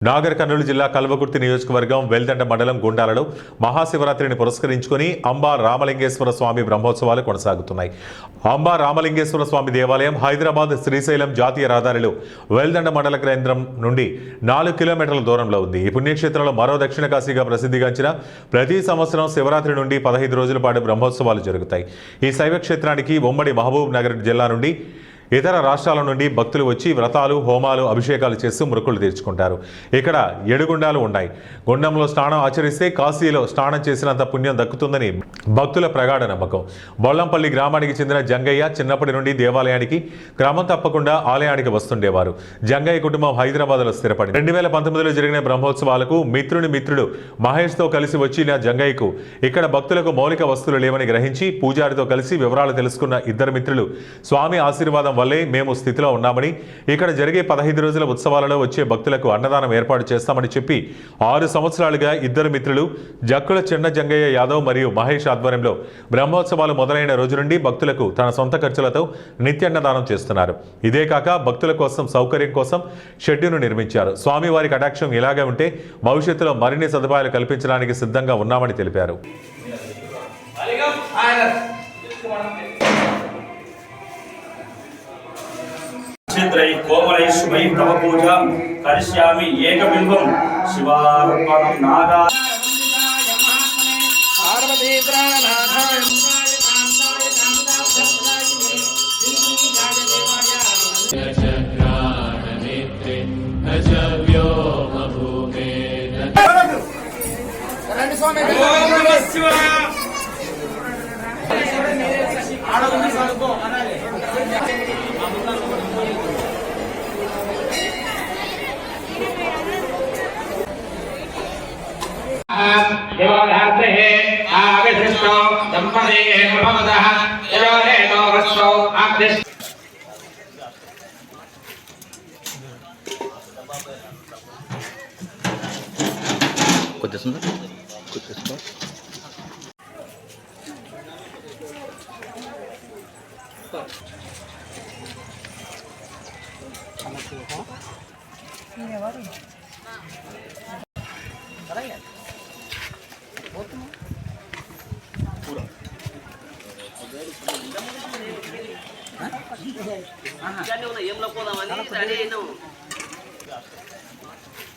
నాగర్ కర్నూలు జిల్లా కల్వకుర్తి నియోజకవర్గం వెల్దండ మండలం గుండాలలో మహాశివరాత్రిని పురస్కరించుకుని అంబా రామలింగేశ్వర స్వామి బ్రహ్మోత్సవాలు కొనసాగుతున్నాయి. అంబా రామలింగేశ్వర స్వామి దేవాలయం హైదరాబాద్ శ్రీశైలం జాతీయ రహదారిలో వెల్దండ మండల కేంద్రం నుండి 4 కిలోమీటర్ల దూరంలో ఉంది. ఈ పుణ్యక్షేత్రంలో మరో దక్షిణ కాశీగా ప్రసిద్ధిగాంచిన ప్రతి సంవత్సరం శివరాత్రి నుండి 15 రోజుల పాటు బ్రహ్మోత్సవాలు జరుగుతాయి. ఈ శైవ క్షేత్రానికి ఉమ్మడి మహబూబ్ నగర్ జిల్లా నుండి ఇతర రాష్ట్రాల నుండి భక్తులు వచ్చి వ్రతాలు, హోమాలు, అభిషేకాలు చేసి మొక్కులు తీర్చుకుంటారు. ఇక్కడ 7 గుండాలు ఉన్నాయి. గుండంలో స్నానం ఆచరిస్తే కాశీలో స్నానం చేసినంత పుణ్యం దక్కుతుందని భక్తుల ప్రగాఢ నమ్మకం. బొల్లంపల్లి గ్రామానికి చెందిన జంగయ్య చిన్నప్పటి నుండి దేవాలయానికి క్రమం తప్పకుండా ఆలయానికి వస్తుండేవారు. జంగయ్య కుటుంబం హైదరాబాద్లో స్థిరపడి 2019లో జరిగిన బ్రహ్మోత్సవాలకు మిత్రుడు మహేష్తో కలిసి వచ్చిన జంగయ్యకు ఇక్కడ భక్తులకు మౌలిక వస్తువులు లేవని గ్రహించి పూజారితో కలిసి వివరాలు తెలుసుకున్న ఇద్దరు మిత్రులు స్వామి ఆశీర్వాదం వల్లే మేము స్థితిలో ఉన్నామని, ఇక్కడ జరిగే 15 రోజుల ఉత్సవాలలో వచ్చే భక్తులకు అన్నదానం ఏర్పాటు చేస్తామని చెప్పి 6 సంవత్సరాలుగా ఇద్దరు మిత్రులు జక్కుల చిన్న జంగయ్య యాదవ్ మరియు మహేష్ ఆధ్వర్యంలో బ్రహ్మోత్సవాలు మొదలైన రోజు నుండి భక్తులకు తన సొంత ఖర్చులతో నిత్యాన్నదానం చేస్తున్నారు. ఇదే కాక భక్తుల కోసం సౌకర్యం కోసం షెడ్యూను నిర్మించారు. స్వామివారి కటాక్షం ఇలాగే ఉంటే భవిష్యత్తులో మరిన్ని సదుపాయాలు కల్పించడానికి సిద్ధంగా ఉన్నామని తెలిపారు. कोमलै शुभै तव पूजा करिष्यामि एकबिल्वं शिवार्पणं नागा पार्वती प्राणनाथाय कान्ताय चक्राणनेत्रे अजव्यो मभूमे देवरात्रे आविष्टो दंपती प्रभवतः यजोरेतो वृक्षो आग्निश्च ఏం లోపోదామని రెడీ అయినాము.